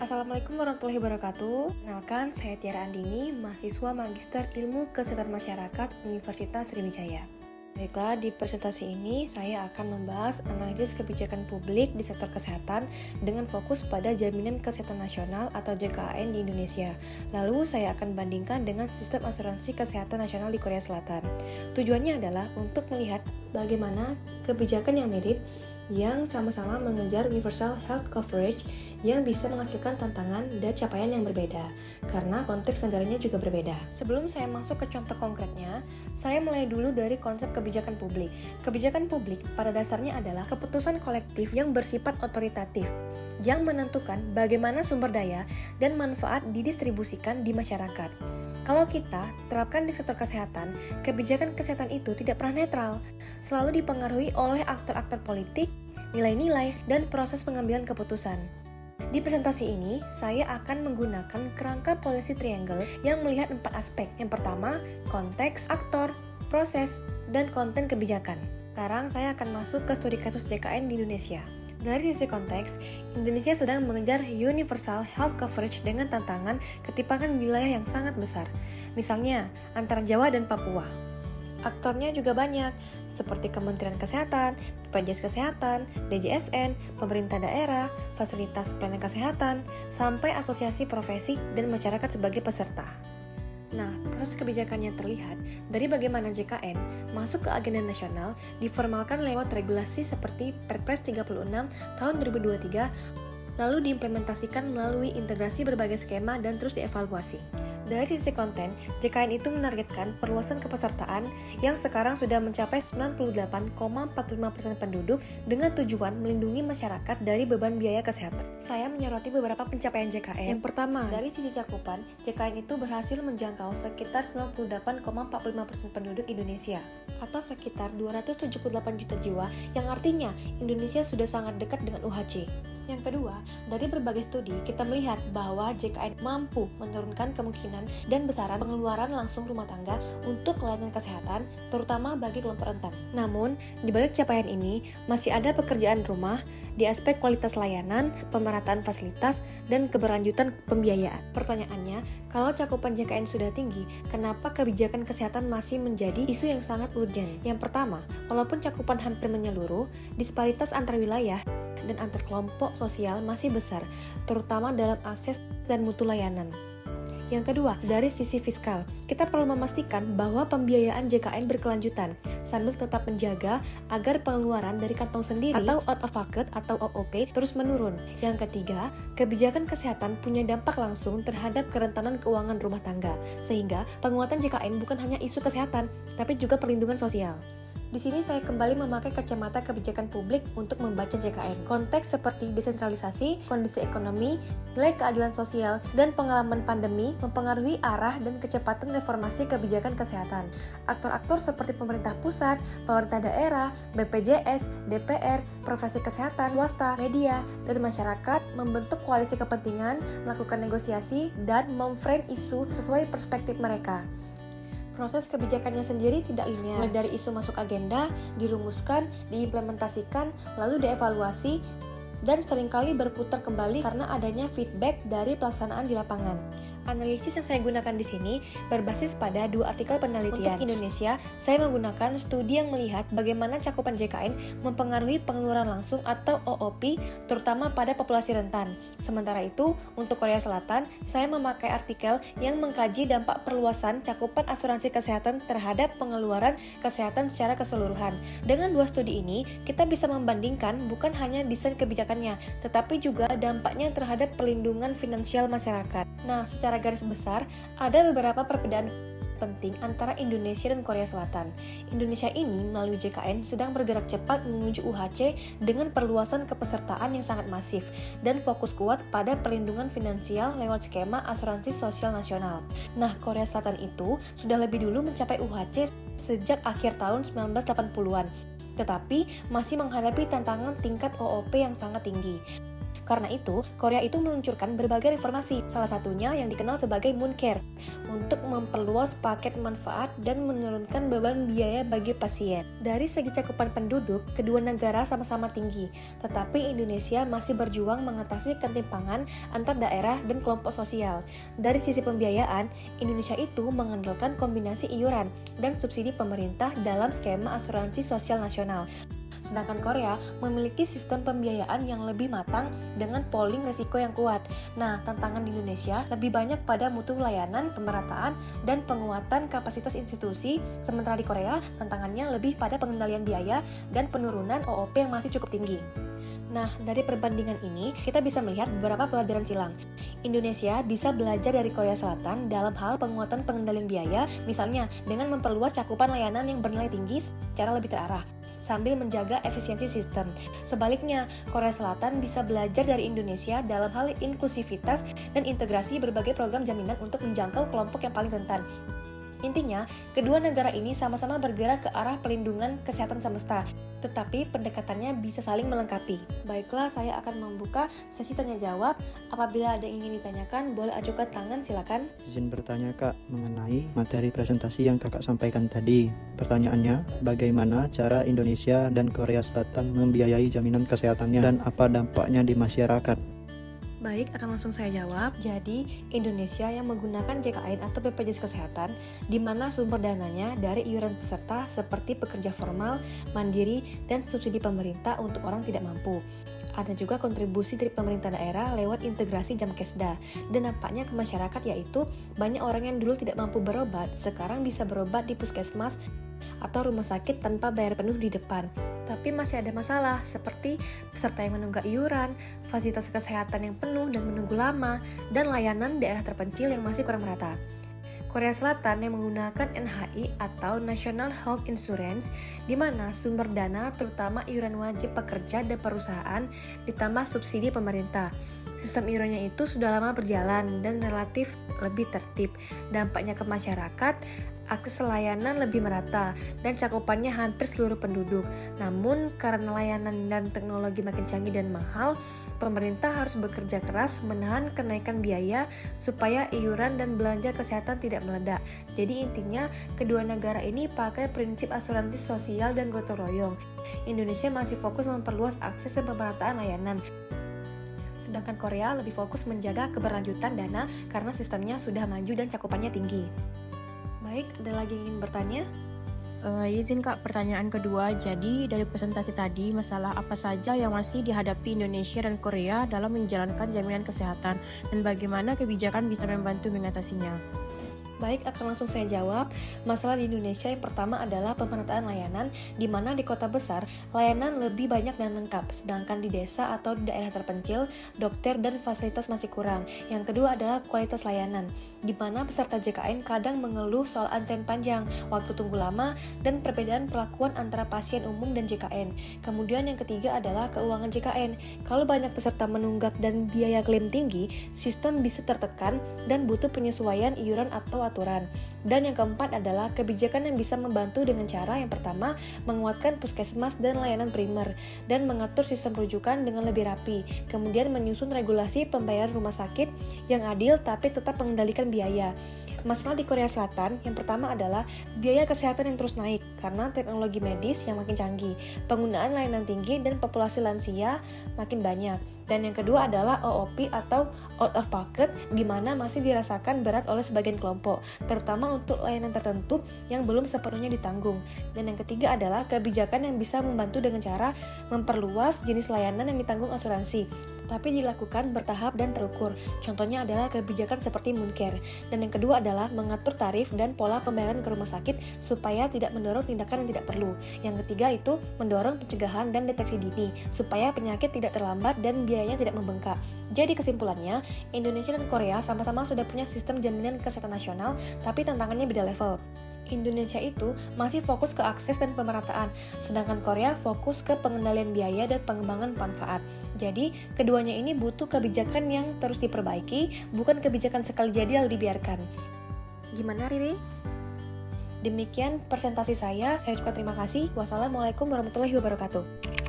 Assalamualaikum warahmatullahi wabarakatuh. Kenalkan, saya Tiara Andini, mahasiswa Magister Ilmu Kesehatan Masyarakat Universitas Sriwijaya. Baiklah, di presentasi ini saya akan membahas analisis kebijakan publik di sektor kesehatan dengan fokus pada Jaminan Kesehatan Nasional atau JKN di Indonesia. Lalu saya akan bandingkan dengan sistem asuransi kesehatan nasional di Korea Selatan. Tujuannya adalah untuk melihat bagaimana kebijakan yang mirip yang sama-sama mengejar universal health coverage yang bisa menghasilkan tantangan dan capaian yang berbeda, karena konteks negaranya juga berbeda. Sebelum saya masuk ke contoh konkretnya, saya mulai dulu dari konsep kebijakan publik. Kebijakan publik pada dasarnya adalah keputusan kolektif yang bersifat otoritatif, yang menentukan bagaimana sumber daya dan manfaat didistribusikan di masyarakat. Kalau kita terapkan di sektor kesehatan, kebijakan kesehatan itu tidak pernah netral, selalu dipengaruhi oleh aktor-aktor politik, nilai-nilai, dan proses pengambilan keputusan. Di presentasi ini, saya akan menggunakan kerangka policy triangle yang melihat 4 aspek. Yang pertama, konteks, aktor, proses, dan konten kebijakan. Sekarang saya akan masuk ke studi kasus JKN di Indonesia. Dari sisi konteks, Indonesia sedang mengejar universal health coverage dengan tantangan ketimpangan wilayah yang sangat besar. Misalnya, antara Jawa dan Papua. Aktornya juga banyak, seperti Kementerian Kesehatan, BPJS Kesehatan, DJSN, pemerintah daerah, fasilitas pelayanan kesehatan, sampai asosiasi profesi dan masyarakat sebagai peserta. Nah, proses kebijakannya terlihat dari bagaimana JKN masuk ke agenda nasional diformalkan lewat regulasi seperti Perpres 36 tahun 2023, lalu diimplementasikan melalui integrasi berbagai skema dan terus dievaluasi. Dari sisi konten, JKN itu menargetkan perluasan kepesertaan yang sekarang sudah mencapai 98,45% penduduk dengan tujuan melindungi masyarakat dari beban biaya kesehatan. Saya menyoroti beberapa pencapaian JKN. Yang pertama, dari sisi cakupan, JKN itu berhasil menjangkau sekitar 98,45% penduduk Indonesia atau sekitar 278 juta jiwa, yang artinya Indonesia sudah sangat dekat dengan UHC. Yang kedua, dari berbagai studi kita melihat bahwa JKN mampu menurunkan kemungkinan dan besaran pengeluaran langsung rumah tangga untuk layanan kesehatan, terutama bagi kelompok rentan. Namun, di balik capaian ini, masih ada pekerjaan rumah di aspek kualitas layanan, pemerataan fasilitas, dan keberlanjutan pembiayaan. Pertanyaannya, kalau cakupan JKN sudah tinggi, kenapa kebijakan kesehatan masih menjadi isu yang sangat urgent? Yang pertama, walaupun cakupan hampir menyeluruh, disparitas antar wilayah dan antar kelompok sosial masih besar, terutama dalam akses dan mutu layanan. Yang kedua, dari sisi fiskal, kita perlu memastikan bahwa pembiayaan JKN berkelanjutan, sambil tetap menjaga agar pengeluaran dari kantong sendiri atau out of pocket atau OOP terus menurun. Yang ketiga, kebijakan kesehatan punya dampak langsung terhadap kerentanan keuangan rumah tangga, sehingga penguatan JKN bukan hanya isu kesehatan, tapi juga perlindungan sosial. Di sini saya kembali memakai kacamata kebijakan publik untuk membaca JKN. Konteks seperti desentralisasi, kondisi ekonomi, nilai keadilan sosial, dan pengalaman pandemi mempengaruhi arah dan kecepatan reformasi kebijakan kesehatan. Aktor-aktor seperti pemerintah pusat, pemerintah daerah, BPJS, DPR, profesi kesehatan, swasta, media, dan masyarakat membentuk koalisi kepentingan, melakukan negosiasi, dan memframe isu sesuai perspektif mereka. Proses kebijakannya sendiri tidak linear, mulai dari isu masuk agenda, dirumuskan, diimplementasikan, lalu dievaluasi, dan seringkali berputar kembali karena adanya feedback dari pelaksanaan di lapangan. Analisis yang saya gunakan di sini berbasis pada 2 artikel penelitian. Untuk Indonesia, saya menggunakan studi yang melihat bagaimana cakupan JKN mempengaruhi pengeluaran langsung atau OOP, terutama pada populasi rentan. Sementara itu, untuk Korea Selatan, saya memakai artikel yang mengkaji dampak perluasan cakupan asuransi kesehatan terhadap pengeluaran kesehatan secara keseluruhan. Dengan 2 studi ini, kita bisa membandingkan bukan hanya desain kebijakannya, tetapi juga dampaknya terhadap perlindungan finansial masyarakat. Nah, secara garis besar, ada beberapa perbedaan penting antara Indonesia dan Korea Selatan. Indonesia ini melalui JKN sedang bergerak cepat menuju UHC dengan perluasan kepesertaan yang sangat masif dan fokus kuat pada perlindungan finansial lewat skema asuransi sosial nasional. Nah, Korea Selatan itu sudah lebih dulu mencapai UHC sejak akhir tahun 1980-an, tetapi masih menghadapi tantangan tingkat OOP yang sangat tinggi. Karena itu, Korea itu meluncurkan berbagai reformasi, salah satunya yang dikenal sebagai Moon Care, untuk memperluas paket manfaat dan menurunkan beban biaya bagi pasien. Dari segi cakupan penduduk, kedua negara sama-sama tinggi, tetapi Indonesia masih berjuang mengatasi ketimpangan antar daerah dan kelompok sosial. Dari sisi pembiayaan, Indonesia itu mengandalkan kombinasi iuran dan subsidi pemerintah dalam skema asuransi sosial nasional. Sedangkan Korea memiliki sistem pembiayaan yang lebih matang dengan pooling risiko yang kuat. Nah, tantangan di Indonesia lebih banyak pada mutu layanan, pemerataan, dan penguatan kapasitas institusi, sementara di Korea tantangannya lebih pada pengendalian biaya dan penurunan OOP yang masih cukup tinggi. Nah, dari perbandingan ini, kita bisa melihat beberapa pelajaran silang. Indonesia bisa belajar dari Korea Selatan dalam hal penguatan pengendalian biaya, misalnya dengan memperluas cakupan layanan yang bernilai tinggi secara lebih terarah, sambil menjaga efisiensi sistem. Sebaliknya, Korea Selatan bisa belajar dari Indonesia dalam hal inklusivitas dan integrasi berbagai program jaminan untuk menjangkau kelompok yang paling rentan. Intinya, kedua negara ini sama-sama bergerak ke arah perlindungan kesehatan semesta, tetapi pendekatannya bisa saling melengkapi. Baiklah, saya akan membuka sesi tanya-jawab. Apabila ada yang ingin ditanyakan, boleh ajukan tangan, silakan. Izin bertanya Kak, mengenai materi presentasi yang Kakak sampaikan tadi. Pertanyaannya, bagaimana cara Indonesia dan Korea Selatan membiayai jaminan kesehatannya dan apa dampaknya di masyarakat? Baik, akan langsung saya jawab. Jadi, Indonesia yang menggunakan JKN atau BPJS Kesehatan, di mana sumber dananya dari iuran peserta seperti pekerja formal, mandiri, dan subsidi pemerintah untuk orang tidak mampu. Ada juga kontribusi dari pemerintah daerah lewat integrasi Jamkesda. Dan nampaknya ke masyarakat, yaitu banyak orang yang dulu tidak mampu berobat, sekarang bisa berobat di puskesmas atau rumah sakit tanpa bayar penuh di depan. Tapi masih ada masalah seperti peserta yang menunggak iuran, fasilitas kesehatan yang penuh dan menunggu lama, dan layanan daerah terpencil yang masih kurang merata. Korea Selatan yang menggunakan NHI atau National Health Insurance, di mana sumber dana terutama iuran wajib pekerja dan perusahaan ditambah subsidi pemerintah. Sistem iurannya itu sudah lama berjalan dan relatif lebih tertib. Dampaknya ke masyarakat, akses layanan lebih merata dan cakupannya hampir seluruh penduduk. Namun karena layanan dan teknologi makin canggih dan mahal, pemerintah harus bekerja keras menahan kenaikan biaya supaya iuran dan belanja kesehatan tidak meledak. Jadi intinya, kedua negara ini pakai prinsip asuransi sosial dan gotong royong. Indonesia masih fokus memperluas akses dan pemerataan layanan. Sedangkan Korea lebih fokus menjaga keberlanjutan dana karena sistemnya sudah maju dan cakupannya tinggi. Baik, ada lagi yang ingin bertanya? Izin Kak, pertanyaan kedua. Jadi dari presentasi tadi, masalah apa saja yang masih dihadapi Indonesia dan Korea dalam menjalankan jaminan kesehatan dan bagaimana kebijakan bisa membantu mengatasinya? Baik, akan langsung saya jawab. Masalah di Indonesia yang pertama adalah pemerataan layanan, di mana di kota besar layanan lebih banyak dan lengkap, sedangkan di desa atau di daerah terpencil dokter dan fasilitas masih kurang. Yang kedua adalah kualitas layanan, di mana peserta JKN kadang mengeluh soal antrian panjang, waktu tunggu lama, dan perbedaan perlakuan antara pasien umum dan JKN. Kemudian yang ketiga adalah keuangan JKN. Kalau banyak peserta menunggak dan biaya klaim tinggi, sistem bisa tertekan dan butuh penyesuaian iuran atau aturan. Dan yang keempat adalah kebijakan yang bisa membantu dengan cara yang pertama, menguatkan puskesmas dan layanan primer, dan mengatur sistem rujukan dengan lebih rapi. Kemudian menyusun regulasi pembayaran rumah sakit yang adil tapi tetap mengendalikan biaya. Masalah di Korea Selatan yang pertama adalah biaya kesehatan yang terus naik karena teknologi medis yang makin canggih, penggunaan layanan tinggi, dan populasi lansia makin banyak. Dan yang kedua adalah OOP atau out of pocket, di mana masih dirasakan berat oleh sebagian kelompok, terutama untuk layanan tertentu yang belum sepenuhnya ditanggung. Dan yang ketiga adalah kebijakan yang bisa membantu dengan cara memperluas jenis layanan yang ditanggung asuransi, tapi dilakukan bertahap dan terukur. Contohnya adalah kebijakan seperti Moon Care. Dan yang kedua adalah mengatur tarif dan pola pembayaran ke rumah sakit supaya tidak mendorong tindakan yang tidak perlu. Yang ketiga itu mendorong pencegahan dan deteksi dini supaya penyakit tidak terlambat dan biayanya tidak membengkak. Jadi kesimpulannya, Indonesia dan Korea sama-sama sudah punya sistem jaminan kesehatan nasional, tapi tantangannya beda level. Indonesia itu masih fokus ke akses dan pemerataan, sedangkan Korea fokus ke pengendalian biaya dan pengembangan manfaat. Jadi, keduanya ini butuh kebijakan yang terus diperbaiki, bukan kebijakan sekali jadi lalu dibiarkan. Gimana, Riri? Demikian presentasi saya ucapkan terima kasih. Wassalamualaikum warahmatullahi wabarakatuh.